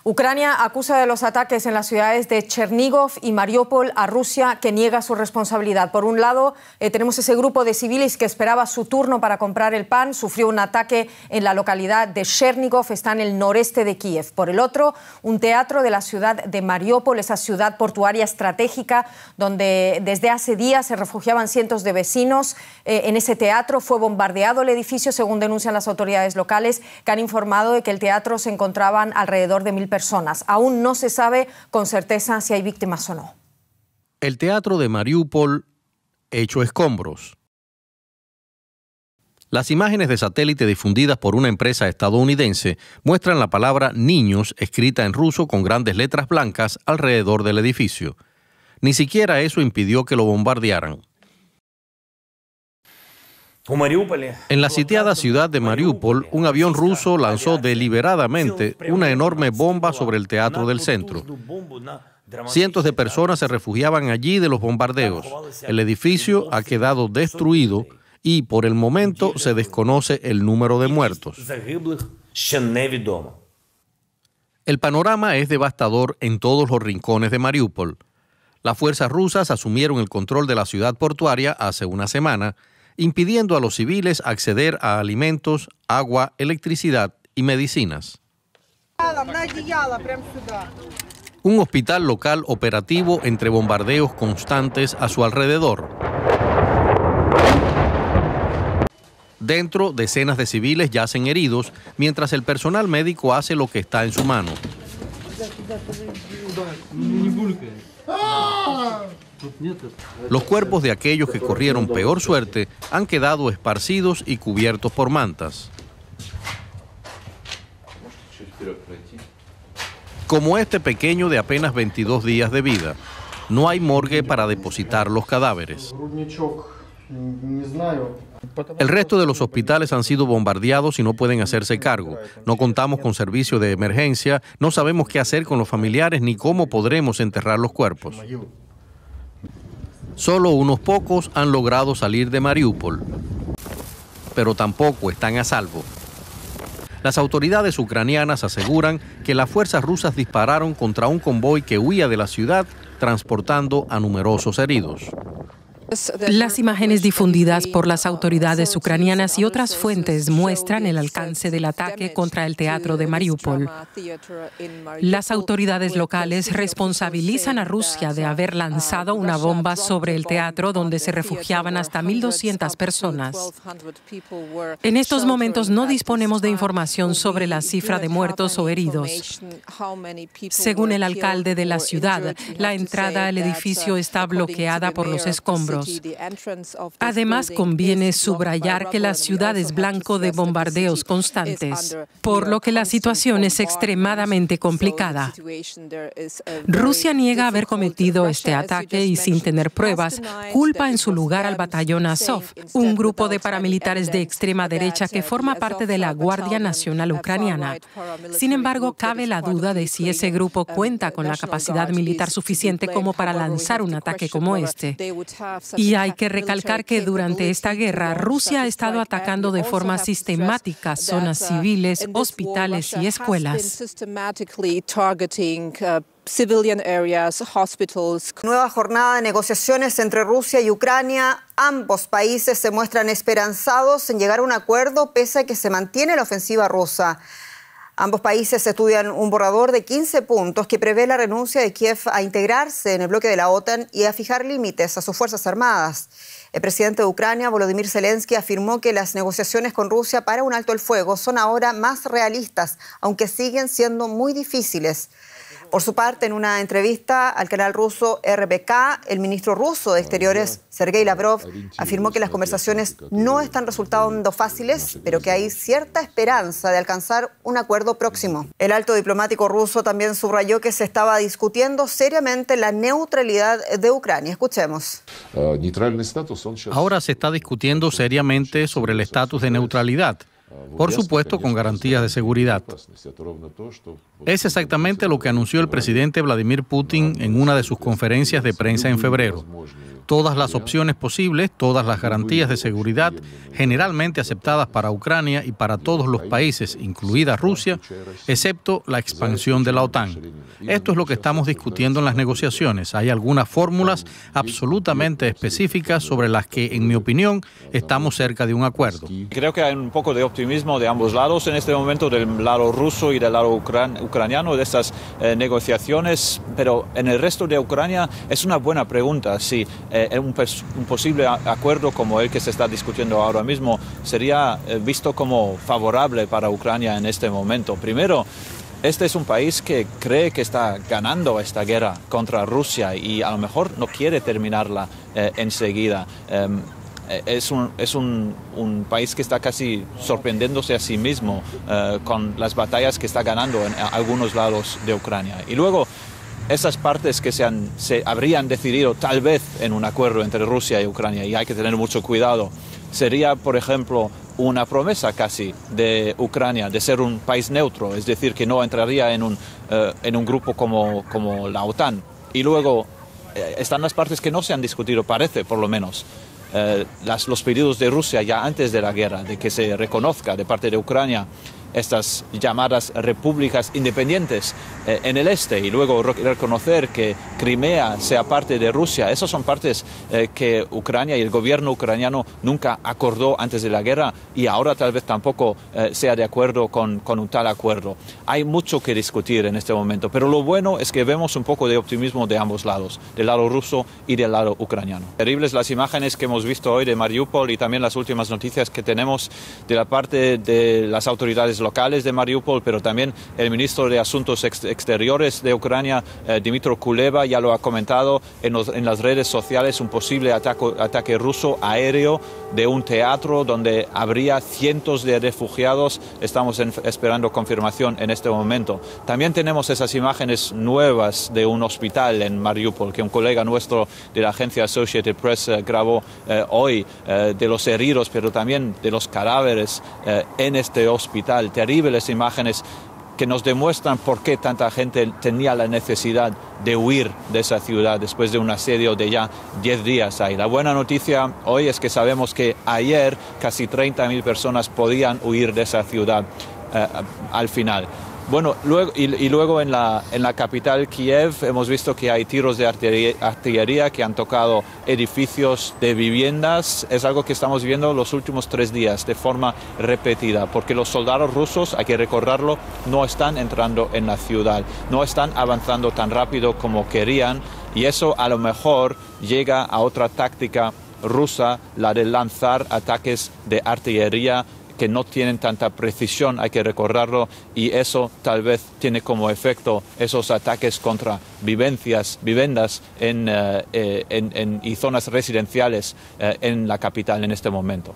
Ucrania acusa de los ataques en las ciudades de Chernigov y Mariupol a Rusia, que niega su responsabilidad. Por un lado, tenemos ese grupo de civiles que esperaba su turno para comprar el pan. Sufrió un ataque en la localidad de Chernigov, está en el noreste de Kiev. Por el otro, un teatro de la ciudad de Mariupol, esa ciudad portuaria estratégica donde desde hace días se refugiaban cientos de vecinos. En ese teatro fue bombardeado el edificio, según denuncian las autoridades locales, que han informado de que el teatro se encontraban alrededor de 1000 personas. Aún no se sabe con certeza si hay víctimas o no. El teatro de Mariupol hecho escombros. Las imágenes de satélite difundidas por una empresa estadounidense muestran la palabra niños escrita en ruso con grandes letras blancas alrededor del edificio. Ni siquiera eso impidió que lo bombardearan. En la sitiada ciudad de Mariupol, un avión ruso lanzó deliberadamente una enorme bomba sobre el teatro del centro. Cientos de personas se refugiaban allí de los bombardeos. El edificio ha quedado destruido y por el momento se desconoce el número de muertos. El panorama es devastador en todos los rincones de Mariupol. Las fuerzas rusas asumieron el control de la ciudad portuaria hace una semana, impidiendo a los civiles acceder a alimentos, agua, electricidad y medicinas. Un hospital local operativo entre bombardeos constantes a su alrededor. Dentro, decenas de civiles yacen heridos, mientras el personal médico hace lo que está en su mano. Los cuerpos de aquellos que corrieron peor suerte han quedado esparcidos y cubiertos por mantas. Como este pequeño de apenas 22 días de vida, no hay morgue para depositar los cadáveres. El resto de los hospitales han sido bombardeados y no pueden hacerse cargo. No contamos con servicio de emergencia, no sabemos qué hacer con los familiares ni cómo podremos enterrar los cuerpos. Solo unos pocos han logrado salir de Mariupol, pero tampoco están a salvo. Las autoridades ucranianas aseguran que las fuerzas rusas dispararon contra un convoy que huía de la ciudad, transportando a numerosos heridos. Las imágenes difundidas por las autoridades ucranianas y otras fuentes muestran el alcance del ataque contra el teatro de Mariupol. Las autoridades locales responsabilizan a Rusia de haber lanzado una bomba sobre el teatro donde se refugiaban hasta 1.200 personas. En estos momentos no disponemos de información sobre la cifra de muertos o heridos. Según el alcalde de la ciudad, la entrada al edificio está bloqueada por los escombros. Además, conviene subrayar que la ciudad es blanco de bombardeos constantes, por lo que la situación es extremadamente complicada. Rusia niega haber cometido este ataque y, sin tener pruebas, culpa en su lugar al batallón Azov, un grupo de paramilitares de extrema derecha que forma parte de la Guardia Nacional Ucraniana. Sin embargo, cabe la duda de si ese grupo cuenta con la capacidad militar suficiente como para lanzar un ataque como este. Y hay que recalcar que durante esta guerra, Rusia ha estado atacando de forma sistemática zonas civiles, hospitales y escuelas. Nueva jornada de negociaciones entre Rusia y Ucrania. Ambos países se muestran esperanzados en llegar a un acuerdo pese a que se mantiene la ofensiva rusa. Ambos países estudian un borrador de 15 puntos que prevé la renuncia de Kiev a integrarse en el bloque de la OTAN y a fijar límites a sus fuerzas armadas. El presidente de Ucrania, Volodymyr Zelensky, afirmó que las negociaciones con Rusia para un alto el fuego son ahora más realistas, aunque siguen siendo muy difíciles. Por su parte, en una entrevista al canal ruso RBK, el ministro ruso de Exteriores, Sergei Lavrov, afirmó que las conversaciones no están resultando fáciles, pero que hay cierta esperanza de alcanzar un acuerdo próximo. El alto diplomático ruso también subrayó que se estaba discutiendo seriamente la neutralidad de Ucrania. Escuchemos. Ahora se está discutiendo seriamente sobre el estatus de neutralidad. Por supuesto, con garantías de seguridad. Es exactamente lo que anunció el presidente Vladimir Putin en una de sus conferencias de prensa en febrero. todas las opciones posibles, todas las garantías de seguridad generalmente aceptadas para Ucrania y para todos los países, incluida Rusia, excepto la expansión de la OTAN. Esto es lo que estamos discutiendo en las negociaciones. Hay algunas fórmulas absolutamente específicas sobre las que, en mi opinión, estamos cerca de un acuerdo. Creo que hay un poco de optimismo de ambos lados en este momento, del lado ruso y del lado ucraniano, de estas negociaciones, pero en el resto de Ucrania es una buena pregunta si un posible acuerdo como el que se está discutiendo ahora mismo sería visto como favorable para Ucrania en este momento. Primero, este es un país que cree que está ganando esta guerra contra Rusia y a lo mejor no quiere terminarla enseguida. Es un país que está casi sorprendiéndose a sí mismo con las batallas que está ganando en algunos lados de Ucrania. Y luego, esas partes que se habrían decidido tal vez en un acuerdo entre Rusia y Ucrania, y hay que tener mucho cuidado, sería, por ejemplo, una promesa casi de Ucrania de ser un país neutro, es decir, que no entraría en un grupo como la OTAN. Y luego están las partes que no se han discutido, parece por lo menos. Los pedidos de Rusia ya antes de la guerra, de que se reconozca de parte de Ucrania estas llamadas repúblicas independientes en el este y luego reconocer que Crimea sea parte de Rusia. Esas son partes que Ucrania y el gobierno ucraniano nunca acordó antes de la guerra y ahora tal vez tampoco sea de acuerdo con un tal acuerdo. Hay mucho que discutir en este momento, pero lo bueno es que vemos un poco de optimismo de ambos lados, del lado ruso y del lado ucraniano. Terribles las imágenes que hemos visto hoy de Mariupol y también las últimas noticias que tenemos de la parte de las autoridades locales de Mariupol, pero también el ministro de Asuntos Exteriores de Ucrania, Dmytro Kuleba, ya lo ha comentado en las redes sociales, un posible ataque ruso aéreo de un teatro donde habría cientos de refugiados. Estamos esperando confirmación en este momento. También tenemos esas imágenes nuevas de un hospital en Mariupol que un colega nuestro de la agencia Associated Press grabó hoy, de los heridos, pero también de los cadáveres en este hospital. Terribles imágenes que nos demuestran por qué tanta gente tenía la necesidad de huir de esa ciudad después de un asedio de ya 10 días ahí. La buena noticia hoy es que sabemos que ayer casi 30.000 personas podían huir de esa ciudad al final. Bueno, luego en la capital, Kiev, hemos visto que hay tiros de artillería que han tocado edificios de viviendas. Es algo que estamos viendo los últimos 3 días de forma repetida, porque los soldados rusos, hay que recordarlo, no están entrando en la ciudad, no están avanzando tan rápido como querían, y eso a lo mejor llega a otra táctica rusa, la de lanzar ataques de artillería que no tienen tanta precisión, hay que recordarlo, y eso tal vez tiene como efecto esos ataques contra viviendas y zonas residenciales en la capital en este momento.